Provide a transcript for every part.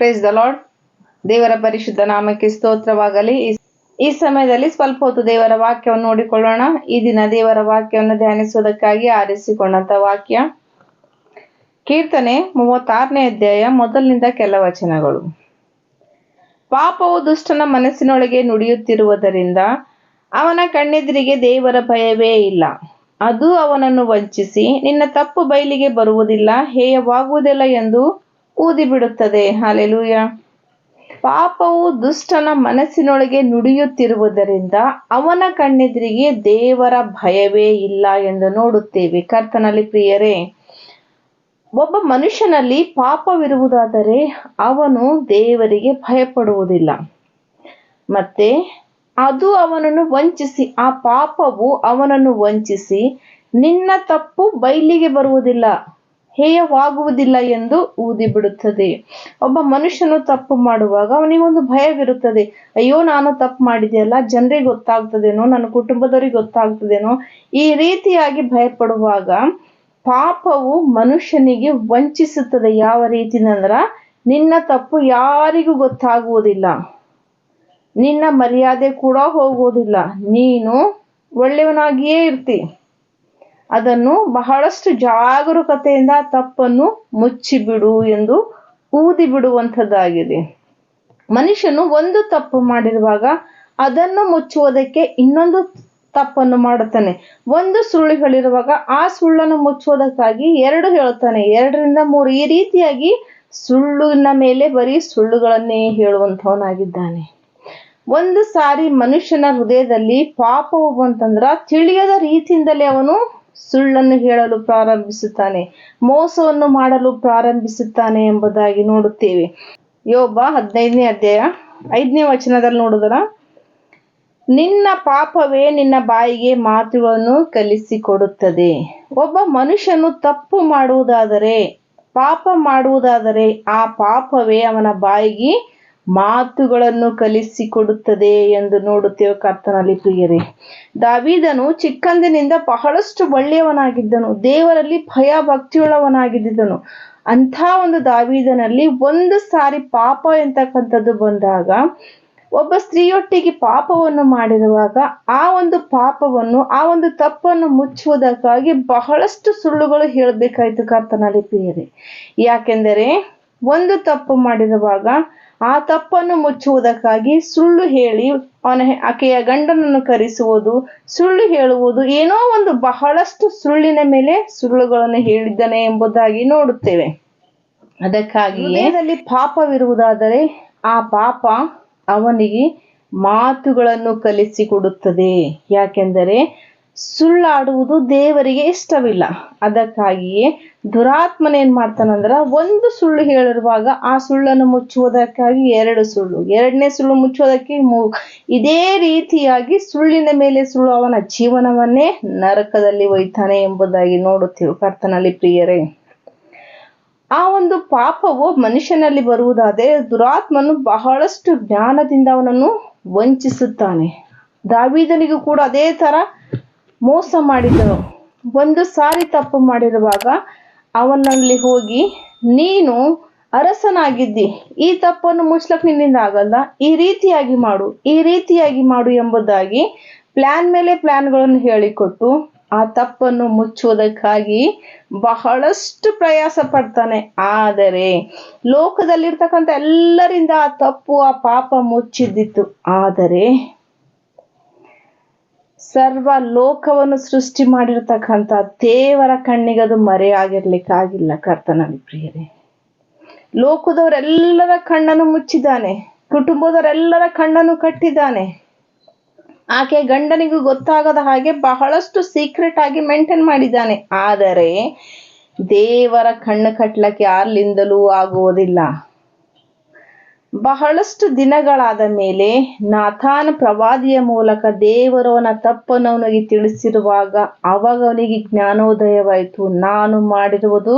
Praise the lord. ದೇವರ ಪರಿಶುದ್ಧ ನಾಮಕ್ಕೆ ಸ್ತೋತ್ರವಾಗಲಿ. ಈ ಸಮಯದಲ್ಲಿ ಸ್ವಲ್ಪ ಹೊತ್ತು ದೇವರ ವಾಕ್ಯವನ್ನು ನೋಡಿಕೊಳ್ಳೋಣ. ಈ ದಿನ ದೇವರ ವಾಕ್ಯವನ್ನು ಧ್ಯಾನಿಸುವುದಕ್ಕಾಗಿ ಆರಿಸಿಕೊಂಡಂತ ವಾಕ್ಯ ಕೀರ್ತನೆ 36ನೇ ಅಧ್ಯಾಯ ಮೊದಲಿನಿಂದ ಕೆಲ ವಚನಗಳು. ಪಾಪವು ದುಷ್ಟನ ಮನಸ್ಸಿನೊಳಗೆ ನುಡಿಯುತ್ತಿರುವುದರಿಂದ ಅವನ ಕಣ್ಣೆದುರಿಗೆ ದೇವರ ಭಯವೇ ಇಲ್ಲ. ಅದು ಅವನನ್ನು ವಂಚಿಸಿ ನಿನ್ನ ತಪ್ಪು ಬಯಲಿಗೆ ಬರುವುದಿಲ್ಲ, ಹೇಯವಾಗುವುದಿಲ್ಲ ಎಂದು ಊದಿಬಿಡುತ್ತದೆ. ಹಲ್ಲೆಲೂಯ. ಪಾಪವು ದುಷ್ಟನ ಮನಸ್ಸಿನೊಳಗೆ ನುಡಿಯುತ್ತಿರುವುದರಿಂದ ಅವನ ಕಣ್ಣೆದುರಿಗೆ ದೇವರ ಭಯವೇ ಇಲ್ಲ ಎಂದು ನೋಡುತ್ತೇವೆ. ಕರ್ತನಲ್ಲಿ ಪ್ರಿಯರೇ, ಒಬ್ಬ ಮನುಷ್ಯನಲ್ಲಿ ಪಾಪವಿರುವುದಾದರೆ ಅವನು ದೇವರಿಗೆ ಭಯಪಡುವುದಿಲ್ಲ. ಮತ್ತೆ ಅದು ಅವನನ್ನು ವಂಚಿಸಿ, ಆ ಪಾಪವು ಅವನನ್ನು ವಂಚಿಸಿ ನಿನ್ನ ತಪ್ಪು ಬಯಲಿಗೆ ಬರುವುದಿಲ್ಲ, ಹೇಯವಾಗುವುದಿಲ್ಲ ಎಂದು ಊದಿಬಿಡುತ್ತದೆ. ಒಬ್ಬ ಮನುಷ್ಯನು ತಪ್ಪು ಮಾಡುವಾಗ ಅವನಿಗೊಂದು ಭಯವಿರುತ್ತದೆ. ಅಯ್ಯೋ, ನಾನು ತಪ್ಪು ಮಾಡಿದೆಯಲ್ಲ, ಜನರಿಗೆ ಗೊತ್ತಾಗ್ತದೇನೋ, ನನ್ನ ಕುಟುಂಬದವರಿಗೆ ಗೊತ್ತಾಗ್ತದೇನೋ, ಈ ರೀತಿಯಾಗಿ ಭಯಪಡುವಾಗ ಪಾಪವು ಮನುಷ್ಯನಿಗೆ ವಂಚಿಸುತ್ತದೆ. ಯಾವ ರೀತಿನಂದ್ರ, ನಿನ್ನ ತಪ್ಪು ಯಾರಿಗೂ ಗೊತ್ತಾಗುವುದಿಲ್ಲ, ನಿನ್ನ ಮರ್ಯಾದೆ ಕೂಡ ಹೋಗುವುದಿಲ್ಲ, ನೀನು ಒಳ್ಳೆಯವನಾಗಿಯೇ ಇರ್ತಿ. ಅದನ್ನು ಬಹಳಷ್ಟು ಜಾಗರೂಕತೆಯಿಂದ ತಪ್ಪನ್ನು ಮುಚ್ಚಿಬಿಡು ಎಂದು ಊದಿ ಬಿಡುವಂಥದ್ದಾಗಿದೆ. ಮನುಷ್ಯನು ಒಂದು ತಪ್ಪು ಮಾಡಿರುವಾಗ ಅದನ್ನು ಮುಚ್ಚುವುದಕ್ಕೆ ಇನ್ನೊಂದು ತಪ್ಪನ್ನು ಮಾಡುತ್ತಾನೆ. ಒಂದು ಸುಳ್ಳು ಹೇಳಿರುವಾಗ ಆ ಸುಳ್ಳನ್ನು ಮುಚ್ಚುವುದಕ್ಕಾಗಿ ಎರಡು ಹೇಳುತ್ತಾನೆ, 2ರಿಂದ 3. ಈ ರೀತಿಯಾಗಿ ಸುಳ್ಳಿನ ಮೇಲೆ ಬರೀ ಸುಳ್ಳುಗಳನ್ನೇ ಹೇಳುವಂಥವನಾಗಿದ್ದಾನೆ. ಒಂದು ಸಾರಿ ಮನುಷ್ಯನ ಹೃದಯದಲ್ಲಿ ಪಾಪವು ಬಂತಂದ್ರ ತಿಳಿಯದ ರೀತಿಯಿಂದಲೇ ಅವನು ಸುಳ್ಳನ್ನು ಹೇಳಲು ಪ್ರಾರಂಭಿಸುತ್ತಾನೆ, ಮೋಸವನ್ನು ಮಾಡಲು ಪ್ರಾರಂಭಿಸುತ್ತಾನೆ ಎಂಬುದಾಗಿ ನೋಡುತ್ತೇವೆ. ಯೋಬ 15ನೇ ಅಧ್ಯಾಯ 5ನೇ ವಚನದಲ್ಲಿ ನೋಡಿದ್ರ, ನಿನ್ನ ಪಾಪವೇ ನಿನ್ನ ಬಾಯಿಗೆ ಮಾತುಗಳನ್ನು ಕಲಿಸಿಕೊಡುತ್ತದೆ. ಒಬ್ಬ ಮನುಷ್ಯನು ತಪ್ಪು ಮಾಡುವುದಾದರೆ, ಪಾಪ ಮಾಡುವುದಾದರೆ ಆ ಪಾಪವೇ ಅವನ ಬಾಯಿಗೆ ಮಾತುಗಳನ್ನು ಕಲಿಸಿಕೊಡುತ್ತದೆ ಎಂದು ನೋಡುತ್ತೇವೆ. ಕರ್ತನಲ್ಲಿ ಪ್ರಿಯರೇ, ದಾವೀದನು ಚಿಕ್ಕಂದಿನಿಂದ ಬಹಳಷ್ಟು ಒಳ್ಳೆಯವನಾಗಿದ್ದನು, ದೇವರಲ್ಲಿ ಭಯ ಭಕ್ತಿಯುಳ್ಳವನಾಗಿದ್ದನು. ಅಂಥ ಒಂದು ದಾವೀದನಲ್ಲಿ ಒಂದು ಸಾರಿ ಪಾಪ ಎಂತಕ್ಕಂಥದ್ದು ಬಂದಾಗ, ಒಬ್ಬ ಸ್ತ್ರೀಯೊಟ್ಟಿಗೆ ಪಾಪವನ್ನು ಮಾಡಿರುವಾಗ ಆ ಒಂದು ಪಾಪವನ್ನು, ಆ ಒಂದು ತಪ್ಪನ್ನು ಮುಚ್ಚುವುದಕ್ಕಾಗಿ ಬಹಳಷ್ಟು ಸುಳ್ಳುಗಳು ಹೇಳಬೇಕಾಯ್ತು. ಕರ್ತನಲ್ಲಿ ಪ್ರಿಯರೇ, ಯಾಕೆಂದರೆ ಒಂದು ತಪ್ಪು ಮಾಡಿರುವಾಗ ಆ ತಪ್ಪನ್ನು ಮುಚ್ಚುವುದಕ್ಕಾಗಿ ಸುಳ್ಳು ಹೇಳಿ ಆಕೆಯ ಗಂಡನನ್ನು ಕರೆಸುವುದು, ಸುಳ್ಳು ಹೇಳುವುದು, ಏನೋ ಒಂದು ಬಹಳಷ್ಟು ಸುಳ್ಳಿನ ಮೇಲೆ ಸುಳ್ಳುಗಳನ್ನು ಹೇಳಿದ್ದಾನೆ ಎಂಬುದಾಗಿ ನೋಡುತ್ತೇವೆ. ಅದಕ್ಕಾಗಿ ಹೃದಯದಲ್ಲಿ ಪಾಪವಿರುವುದಾದರೆ ಆ ಪಾಪ ಅವನಿಗೆ ಮಾತುಗಳನ್ನು ಕಲಿಸಿಕೊಡುತ್ತದೆ. ಯಾಕೆಂದರೆ ಸುಳ್ಳಾಡುವುದು ದೇವರಿಗೆ ಇಷ್ಟವಿಲ್ಲ. ಅದಕ್ಕಾಗಿಯೇ ದುರಾತ್ಮನೇನ್ ಮಾಡ್ತಾನಂದ್ರ, ಒಂದು ಸುಳ್ಳು ಹೇಳಿರುವಾಗ ಆ ಸುಳ್ಳನ್ನು ಮುಚ್ಚುವುದಕ್ಕಾಗಿ 2 ಸುಳ್ಳು, 2ನೇ ಸುಳ್ಳು ಮುಚ್ಚುವುದಕ್ಕೆ 3. ಇದೇ ರೀತಿಯಾಗಿ ಸುಳ್ಳಿನ ಮೇಲೆ ಸುಳ್ಳು ಅವನ ಜೀವನವನ್ನೇ ನರಕದಲ್ಲಿ ಒಯ್ತಾನೆ ಎಂಬುದಾಗಿ ನೋಡುತ್ತೇವೆ. ಕರ್ತನಲ್ಲಿ ಪ್ರಿಯರೇ, ಆ ಒಂದು ಪಾಪವು ಮನುಷ್ಯನಲ್ಲಿ ಬರುವುದಾದರೆ ದುರಾತ್ಮನು ಬಹಳಷ್ಟು ಜ್ಞಾನದಿಂದ ಅವನನ್ನು ವಂಚಿಸುತ್ತಾನೆ. ದಾವೀದನಿಗೂ ಕೂಡ ಅದೇ ತರ ಮೋಸ ಮಾಡಿದನು. ಒಂದು ಸಾರಿ ತಪ್ಪು ಮಾಡಿರುವಾಗ ಅವನಲ್ಲಿ ಹೋಗಿ, ನೀನು ಅರಸನಾಗಿದ್ದಿ, ಈ ತಪ್ಪನ್ನು ಮುಚ್ಚಲಕ್ ನಿನ್ನಿಂದ ಆಗಲ್ಲ, ಈ ರೀತಿಯಾಗಿ ಮಾಡು, ಈ ರೀತಿಯಾಗಿ ಮಾಡು ಎಂಬುದಾಗಿ ಪ್ಲಾನ್ ಮೇಲೆ ಪ್ಲಾನ್ಗಳನ್ನು ಹೇಳಿಕೊಟ್ಟು ಆ ತಪ್ಪನ್ನು ಮುಚ್ಚುವುದಕ್ಕಾಗಿ ಬಹಳಷ್ಟು ಪ್ರಯಾಸ ಪಡ್ತಾನೆ. ಆದರೆ ಲೋಕದಲ್ಲಿರ್ತಕ್ಕಂಥ ಎಲ್ಲರಿಂದ ಆ ತಪ್ಪು, ಆ ಪಾಪ ಮುಚ್ಚಿದ್ದಿತ್ತು. ಆದರೆ ಸರ್ವ ಲೋಕವನ್ನು ಸೃಷ್ಟಿ ಮಾಡಿರ್ತಕ್ಕಂಥ ದೇವರ ಕಣ್ಣಿಗೆ ಅದು ಮರೆಯಾಗಿರ್ಲಿಕ್ಕಾಗಿಲ್ಲ. ಕರ್ತನಲ್ಲಿ ಪ್ರಿಯರೇ, ಲೋಕದವರೆಲ್ಲರ ಕಣ್ಣನ್ನು ಮುಚ್ಚಿದ್ದಾನೆ, ಕುಟುಂಬದವರೆಲ್ಲರ ಕಣ್ಣನ್ನು ಕಟ್ಟಿದ್ದಾನೆ. ಆಕೆ ಗಂಡನಿಗೂ ಗೊತ್ತಾಗದ ಹಾಗೆ ಬಹಳಷ್ಟು ಸೀಕ್ರೆಟ್ ಆಗಿ ಮೇಂಟೈನ್ ಮಾಡಿದ್ದಾನೆ. ಆದರೆ ದೇವರ ಕಣ್ಣು ಕಟ್ಟಲಿಕ್ಕೆ ಯಾರಿಂದಲೂ ಆಗುವುದಿಲ್ಲ. ಬಹಳಷ್ಟು ದಿನಗಳಾದ ಮೇಲೆ ನಾಥಾನ ಪ್ರವಾದಿಯ ಮೂಲಕ ದೇವರು ಅವನ ತಪ್ಪನ್ನು ಅವನಿಗೆ ತಿಳಿಸಿರುವಾಗ ಅವಾಗ ಅವನಿಗೆ ಜ್ಞಾನೋದಯವಾಯಿತು, ನಾನು ಮಾಡಿರುವುದು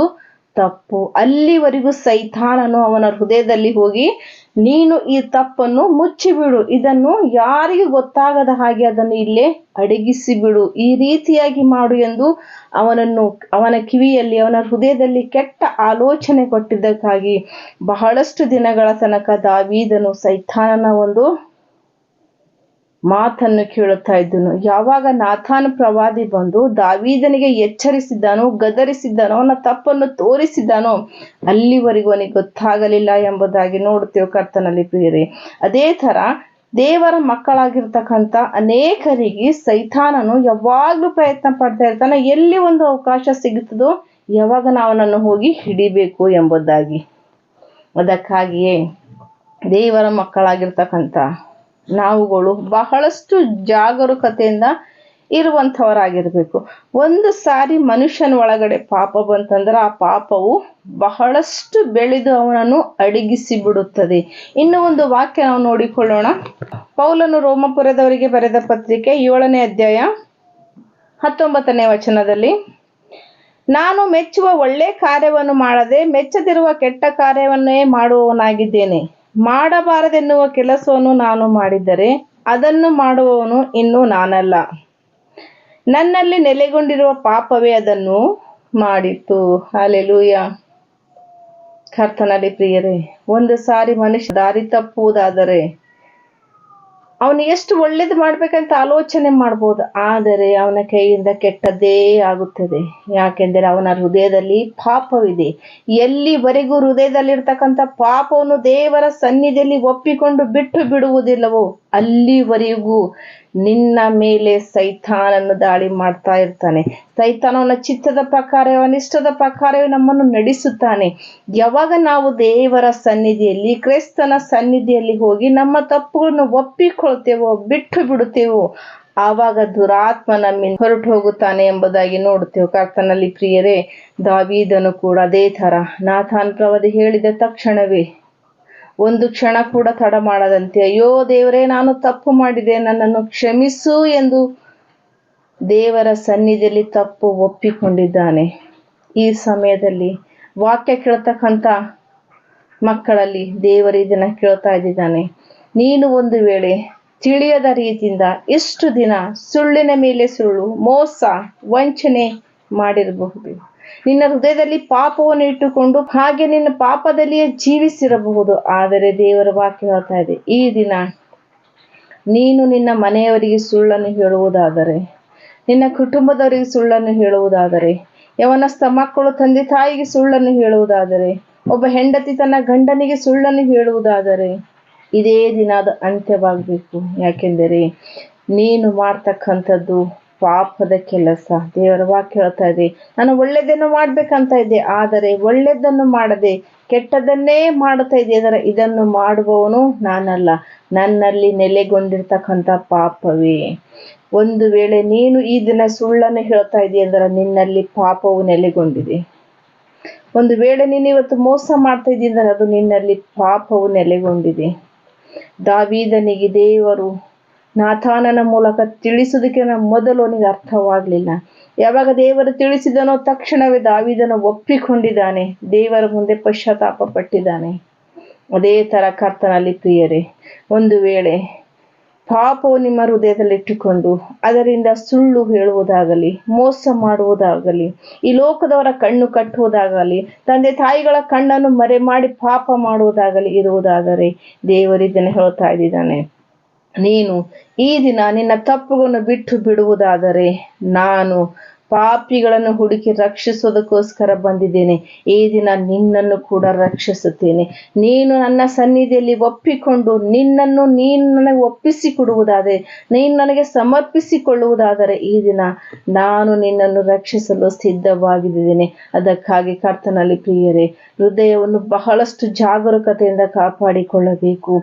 ತಪ್ಪು. ಅಲ್ಲಿವರೆಗೂ ಸೈತಾನನು ಅವನ ಹೃದಯದಲ್ಲಿ ಹೋಗಿ ನೀನು ಈ ತಪ್ಪನ್ನು ಮುಚ್ಚಿಬಿಡು, ಇದನ್ನು ಯಾರಿಗೂ ಗೊತ್ತಾಗದ ಹಾಗೆ ಅದನ್ನು ಇಲ್ಲೇ ಅಡಗಿಸಿಬಿಡು, ಈ ರೀತಿಯಾಗಿ ಮಾಡು ಎಂದು ಅವನ ಕಿವಿಯಲ್ಲಿ, ಅವನ ಹೃದಯದಲ್ಲಿ ಕೆಟ್ಟ ಆಲೋಚನೆ ಕೊಟ್ಟಿದ್ದಕ್ಕಾಗಿ ಬಹಳಷ್ಟು ದಿನಗಳ ತನಕ ದಾವೀದನು ಸೈತಾನನ ಒಂದು ಮಾತನ್ನು ಕೇಳುತ್ತಾ ಇದ್ದನು. ಯಾವಾಗ ನಾಥಾನ್ ಪ್ರವಾದಿ ಬಂದು ದಾವೀದನಿಗೆ ಎಚ್ಚರಿಸಿದ್ದಾನೋ, ಗದರಿಸಿದ್ದಾನೋ, ಅವನ ತಪ್ಪನ್ನು ತೋರಿಸಿದ್ದಾನೋ, ಅಲ್ಲಿವರೆಗೂ ಅವನಿಗೆ ಗೊತ್ತಾಗಲಿಲ್ಲ ಎಂಬುದಾಗಿ ನೋಡುತ್ತೇವೆ ಕರ್ತನಲ್ಲಿ ಪ್ರಿಯರೇ. ಅದೇ ತರ ದೇವರ ಮಕ್ಕಳಾಗಿರ್ತಕ್ಕಂಥ ಅನೇಕರಿಗೆ ಸೈತಾನನು ಯಾವಾಗ್ಲೂ ಪ್ರಯತ್ನ ಪಡ್ತಾ ಇರ್ತಾನೆ, ಎಲ್ಲಿ ಒಂದು ಅವಕಾಶ ಸಿಗುತ್ತದೋ ಯಾವಾಗ ನಾವನನ್ನು ಹೋಗಿ ಹಿಡಿಬೇಕು ಎಂಬುದಾಗಿ. ಅದಕ್ಕಾಗಿಯೇ ದೇವರ ಮಕ್ಕಳಾಗಿರ್ತಕ್ಕಂಥ ನಾವುಗಳು ಬಹಳಷ್ಟು ಜಾಗರೂಕತೆಯಿಂದ ಇರುವಂಥವರಾಗಿರ್ಬೇಕು. ಒಂದು ಸಾರಿ ಮನುಷ್ಯನ ಒಳಗಡೆ ಪಾಪ ಬಂತಂದ್ರೆ ಆ ಪಾಪವು ಬಹಳಷ್ಟು ಬೆಳೆದು ಅವನನ್ನು ಅಡಗಿಸಿ ಬಿಡುತ್ತದೆ. ಇನ್ನು ಒಂದು ವಾಕ್ಯ ನಾವು ನೋಡಿಕೊಳ್ಳೋಣ. ಪೌಲನು ರೋಮಪುರದವರಿಗೆ ಬರೆದ ಪತ್ರಿಕೆ 7ನೇ ಅಧ್ಯಾಯ 19ನೇ ವಚನದಲ್ಲಿ, ನಾನು ಮೆಚ್ಚುವ ಒಳ್ಳೆ ಕಾರ್ಯವನ್ನು ಮಾಡದೆ ಮೆಚ್ಚದಿರುವ ಕೆಟ್ಟ ಕಾರ್ಯವನ್ನೇ ಮಾಡುವವನಾಗಿದ್ದೇನೆ. ಮಾಡಬಾರದೆನ್ನುವ ಕೆಲಸವನ್ನು ನಾನು ಮಾಡಿದ್ದರೆ ಅದನ್ನು ಮಾಡುವವನು ಇನ್ನೂ ನಾನಲ್ಲ, ನನ್ನಲ್ಲಿ ನೆಲೆಗೊಂಡಿರುವ ಪಾಪವೇ ಅದನ್ನು ಮಾಡಿತು. ಹಲ್ಲೆಲೂಯಾ. ಕರ್ತನಲ್ಲಿ ಪ್ರಿಯರೇ, ಒಂದು ಸಾರಿ ಮನುಷ್ಯ ದಾರಿ ತಪ್ಪುವುದಾದರೆ ಅವನು ಎಷ್ಟು ಒಳ್ಳೇದು ಮಾಡ್ಬೇಕಂತ ಆಲೋಚನೆ ಮಾಡ್ಬೋದು, ಆದರೆ ಅವನ ಕೈಯಿಂದ ಕೆಟ್ಟದ್ದೇ ಆಗುತ್ತದೆ. ಯಾಕೆಂದರೆ ಅವನ ಹೃದಯದಲ್ಲಿ ಪಾಪವಿದೆ. ಎಲ್ಲಿವರೆಗೂ ಹೃದಯದಲ್ಲಿರ್ತಕ್ಕಂಥ ಪಾಪವನ್ನು ದೇವರ ಸನ್ನಿಧಿಯಲ್ಲಿ ಒಪ್ಪಿಕೊಂಡು ಬಿಟ್ಟು ಬಿಡುವುದಿಲ್ಲವೋ ಅಲ್ಲಿವರೆಗೂ ನಿನ್ನ ಮೇಲೆ ಸೈತಾನನು ದಾಳಿ ಮಾಡ್ತಾ ಇರ್ತಾನೆ. ಸೈತಾನನ ಚಿತ್ತದ ಪ್ರಕಾರ, ಅವನ ಇಷ್ಟದ ಪ್ರಕಾರವೇ ನಮ್ಮನ್ನು ನಡೆಸುತ್ತಾನೆ. ಯಾವಾಗ ನಾವು ದೇವರ ಸನ್ನಿಧಿಯಲ್ಲಿ, ಕ್ರಿಸ್ತನ ಸನ್ನಿಧಿಯಲ್ಲಿ ಹೋಗಿ ನಮ್ಮ ತಪ್ಪುಗಳನ್ನು ಒಪ್ಪಿಕೊಳ್ತೇವೋ, ಬಿಟ್ಟು ಬಿಡುತ್ತೇವೋ, ಆವಾಗ ದುರಾತ್ಮ ನಮ್ಮಿಂದ ಹೊರಟು ಹೋಗುತ್ತಾನೆ ಎಂಬುದಾಗಿ ನೋಡುತ್ತೇವೆ. ಕರ್ತನಲ್ಲಿ ಪ್ರಿಯರೇ, ದಾವೀದನು ಕೂಡ ಅದೇ ತರ ನಾಥಾನ್ ಪ್ರವಾದಿ ಹೇಳಿದ ತಕ್ಷಣವೇ ಒಂದು ಕ್ಷಣ ಕೂಡ ತಡ ಮಾಡದಂತೆ, ಅಯ್ಯೋ ದೇವರೇ, ನಾನು ತಪ್ಪು ಮಾಡಿದೆ, ನನ್ನನ್ನು ಕ್ಷಮಿಸು ಎಂದು ದೇವರ ಸನ್ನಿಧಿಯಲ್ಲಿ ತಪ್ಪು ಒಪ್ಪಿಕೊಂಡಿದ್ದಾನೆ. ಈ ಸಮಯದಲ್ಲಿ ವಾಕ್ಯ ಕೇಳ್ತಕ್ಕಂಥ ಮಕ್ಕಳಲ್ಲಿ ದೇವರು ಇದನ್ನ ಕೇಳ್ತಾ ಇದ್ದಾನೆ. ನೀನು ಒಂದು ವೇಳೆ ತಿಳಿಯದ ರೀತಿಯಿಂದ ಇಷ್ಟು ದಿನ ಸುಳ್ಳಿನ ಮೇಲೆ ಸುಳ್ಳು, ಮೋಸ, ವಂಚನೆ ಮಾಡಿರಬಹುದು. ನಿನ್ನ ಹೃದಯದಲ್ಲಿ ಪಾಪವನ್ನು ಇಟ್ಟುಕೊಂಡು ಹಾಗೆ ನಿನ್ನ ಪಾಪದಲ್ಲಿಯೇ ಜೀವಿಸಿರಬಹುದು. ಆದರೆ ದೇವರ ವಾಕ್ಯ ಹೇಳ್ತಾ ಇದೆ, ಈ ದಿನ ನೀನು ನಿನ್ನ ಮನೆಯವರಿಗೆ ಸುಳ್ಳನ್ನು ಹೇಳುವುದಾದರೆ, ನಿನ್ನ ಕುಟುಂಬದವರಿಗೆ ಸುಳ್ಳನ್ನು ಹೇಳುವುದಾದರೆ, ಯವನಸ್ಥ ಮಕ್ಕಳು ತಂದೆ ತಾಯಿಗೆ ಸುಳ್ಳನ್ನು ಹೇಳುವುದಾದರೆ, ಒಬ್ಬ ಹೆಂಡತಿ ತನ್ನ ಗಂಡನಿಗೆ ಸುಳ್ಳನ್ನು ಹೇಳುವುದಾದರೆ ಇದೇ ದಿನ ಅದು ಅಂತ್ಯವಾಗಬೇಕು. ಯಾಕೆಂದರೆ ನೀನು ಮಾಡ್ತಕ್ಕಂಥದ್ದು ಪಾಪದ ಕೆಲಸ. ದೇವರ ವಾಕ್ಯ ಹೇಳ್ತಾ ಇದೆ, ನಾನು ಒಳ್ಳೆಯದನ್ನು ಮಾಡ್ಬೇಕಂತ ಇದ್ದೆ, ಆದರೆ ಒಳ್ಳೆಯದನ್ನು ಮಾಡದೆ ಕೆಟ್ಟದನ್ನೇ ಮಾಡುತ್ತಾ ಇದ್ದೆ. ಇದನ್ನು ಮಾಡುವವನು ನಾನಲ್ಲ, ನನ್ನಲ್ಲಿ ನೆಲೆಗೊಂಡಿರ್ತಕ್ಕಂಥ ಪಾಪವೇ. ಒಂದು ವೇಳೆ ನೀನು ಈ ದಿನ ಸುಳ್ಳನ್ನು ಹೇಳ್ತಾ ಇದೆಯಾ ಅಂದರೆ ನಿನ್ನಲ್ಲಿ ಪಾಪವು ನೆಲೆಗೊಂಡಿದೆ. ಒಂದು ವೇಳೆ ನೀನು ಇವತ್ತು ಮೋಸ ಮಾಡ್ತಾ ಇದೆಯಾ ಅಂದರೆ ಅದು ನಿನ್ನಲ್ಲಿ ಪಾಪವು ನೆಲೆಗೊಂಡಿದೆ. ದಾವೀದನಿಗೆ ದೇವರು ನಾಥಾನನ ಮೂಲಕ ತಿಳಿಸುವುದಕ್ಕೆ ಮೊದಲು ಅವನಿಗೆ ಅರ್ಥವಾಗಲಿಲ್ಲ. ಯಾವಾಗ ದೇವರು ತಿಳಿಸಿದನೋ ತಕ್ಷಣವೇ ದಾವೀದನು ಒಪ್ಪಿಕೊಂಡಿದ್ದಾನೆ, ದೇವರ ಮುಂದೆ ಪಶ್ಚಾತ್ತಾಪ ಪಟ್ಟಿದ್ದಾನೆ. ಅದೇ ತರ ಕರ್ತನಲ್ಲಿ ಪ್ರಿಯರೇ, ಒಂದು ವೇಳೆ ಪಾಪವು ನಿಮ್ಮ ಹೃದಯದಲ್ಲಿಟ್ಟುಕೊಂಡು ಅದರಿಂದ ಸುಳ್ಳು ಹೇಳುವುದಾಗಲಿ, ಮೋಸ ಮಾಡುವುದಾಗಲಿ, ಈ ಲೋಕದವರ ಕಣ್ಣು ಕಟ್ಟುವುದಾಗಲಿ, ತಂದೆ ತಾಯಿಗಳ ಕಣ್ಣನ್ನು ಮರೆ ಮಾಡಿ ಪಾಪ ಮಾಡುವುದಾಗಲಿ ಇರುವುದಾದರೆ ದೇವರು ಇದನ್ನು ಹೇಳ್ತಾ ಇದ್ದಾನೆ, ನೀನು ಈ ದಿನ ನಿನ್ನ ತಪ್ಪುಗಳನ್ನು ಬಿಟ್ಟು ಬಿಡುವುದಾದರೆ ನಾನು ಪಾಪಿಗಳನ್ನು ಹುಡುಕಿ ರಕ್ಷಿಸೋದಕ್ಕೋಸ್ಕರ ಬಂದಿದ್ದೇನೆ. ಈ ದಿನ ನಿನ್ನನ್ನು ಕೂಡ ರಕ್ಷಿಸುತ್ತೇನೆ. ನೀನು ನನ್ನ ಸನ್ನಿಧಿಯಲ್ಲಿ ಒಪ್ಪಿಕೊಂಡು ನೀನು ನನಗೆ ಒಪ್ಪಿಸಿಕೊಡುವುದಾದರೆ, ನೀನು ನನಗೆ ಸಮರ್ಪಿಸಿಕೊಳ್ಳುವುದಾದರೆ ಈ ದಿನ ನಾನು ನಿನ್ನನ್ನು ರಕ್ಷಿಸಲು ಸಿದ್ಧವಾಗಿದ್ದೇನೆ. ಅದಕ್ಕಾಗಿ ಕರ್ತನಲ್ಲಿ ಪ್ರಿಯರೇ, ಹೃದಯವನ್ನು ಬಹಳಷ್ಟು ಜಾಗರೂಕತೆಯಿಂದ ಕಾಪಾಡಿಕೊಳ್ಳಬೇಕು.